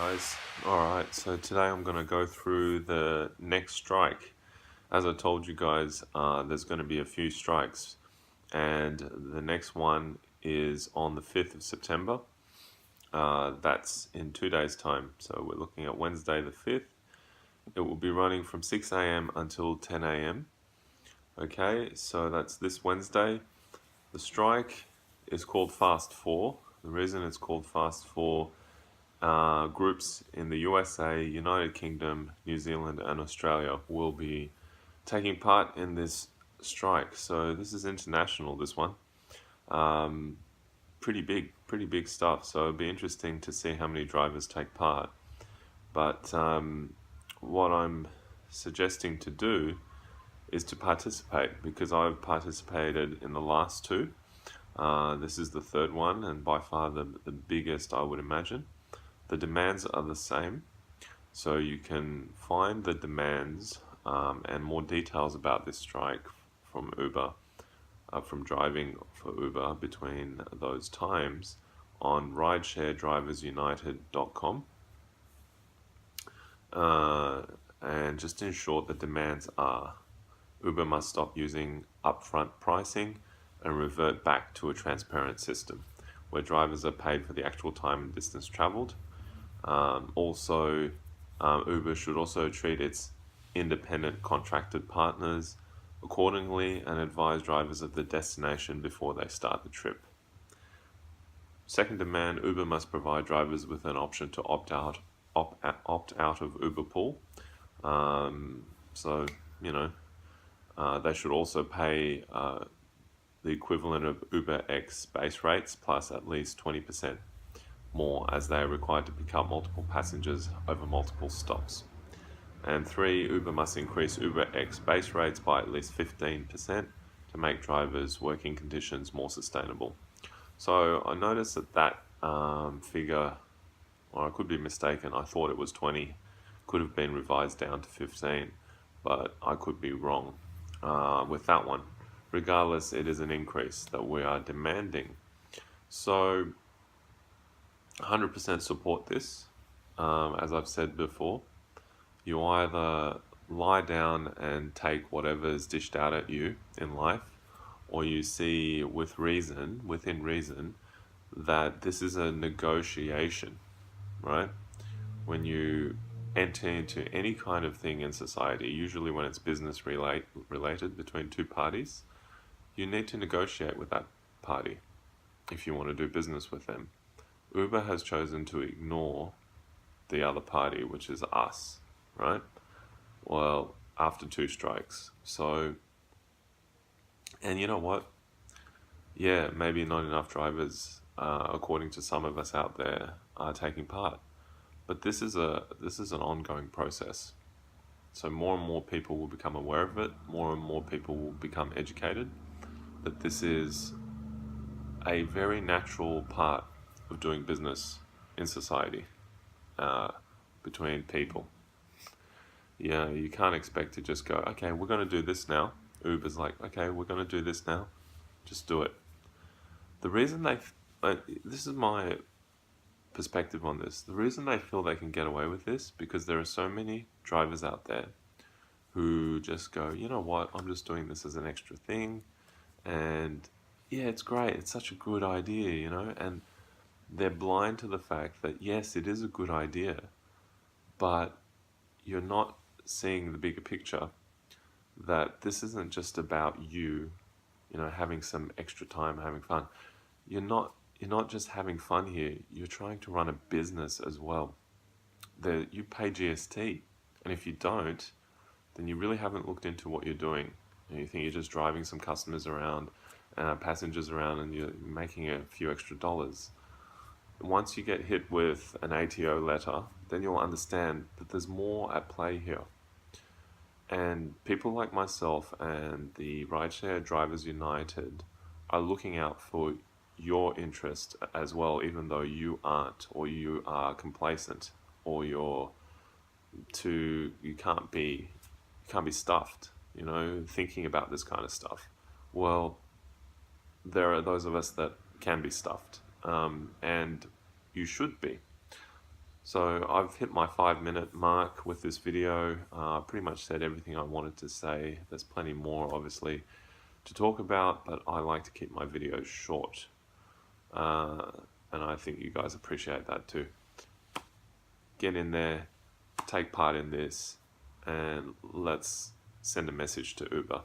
guys. Alright, so today I'm going to go through the next strike. As I told you guys, there's going to be a few strikes, and the next one is on the 5th of September. That's in 2 days' time, so we're looking at Wednesday the 5th. It will be running from 6 a.m. until 10 a.m. Okay, so that's this Wednesday. The strike is called Fast4. The reason it's called Fast4, groups in the USA, United Kingdom, New Zealand, and Australia will be taking part in this strike. So this is international, this one. Pretty big stuff. So it'll be interesting to see how many drivers take part. But what I'm suggesting to do is to participate, because I've participated in the last two. This is the third one, and by far the biggest, I would imagine. The demands are the same, so you can find the demands and more details about this strike from Uber, from driving for Uber between those times on ridesharedriversunited.com. And just in short, the demands are: Uber must stop using upfront pricing and revert back to a transparent system where drivers are paid for the actual time and distance traveled. Uber should also treat its independent contracted partners accordingly and advise drivers of the destination before they start the trip. Second demand: Uber must provide drivers with an option to opt out of Uber Pool. They should also pay the equivalent of UberX base rates plus at least 20% more, as they are required to pick up multiple passengers over multiple stops. And three, Uber must increase UberX base rates by at least 15% to make drivers' working conditions more sustainable. So I noticed that figure, or I could be mistaken, I thought it was 20, could have been revised down to 15, but I could be wrong with that one. Regardless, it is an increase that we are demanding. So 100% support this. As I've said before, you either lie down and take whatever is dished out at you in life, or you see within reason, that this is a negotiation, right? When you enter into any kind of thing in society, usually when it's business related between two parties, you need to negotiate with that party if you want to do business with them. Uber has chosen to ignore the other party, which is us, right? Well, after two strikes. So, and you know what? Yeah, maybe not enough drivers, according to some of us out there, are taking part. But this is an ongoing process. So more and more people will become aware of it. More and more people will become educated that this is a very natural part of doing business in society, between people. Yeah, you can't expect to just go, okay, we're going to do this now. Uber's like, okay, we're going to do this now. Just do it. The reason this is my perspective on this. The reason they feel they can get away with this, because there are so many drivers out there who just go, you know what, I'm just doing this as an extra thing. And yeah, it's great. It's such a good idea, and they're blind to the fact that yes, it is a good idea, but you're not seeing the bigger picture, that this isn't just about you, having some extra time, having fun. You're not just having fun here. You're trying to run a business as well. You pay GST, and if you don't, then you really haven't looked into what you're doing. You think you're just driving some customers around, passengers around, and you're making a few extra dollars. Once you get hit with an ATO letter, then you'll understand that there's more at play here. And people like myself and the Rideshare Drivers United are looking out for your interest as well, even though you aren't, or you are complacent, or you can't be stuffed, thinking about this kind of stuff. Well, there are those of us that can be stuffed, and you should be. So I've hit my 5 minute mark with this video. Pretty much said everything I wanted to say. There's plenty more, obviously, to talk about, but I like to keep my videos short. And I think you guys appreciate that too. Get in there, take part in this, and let's send a message to Uber.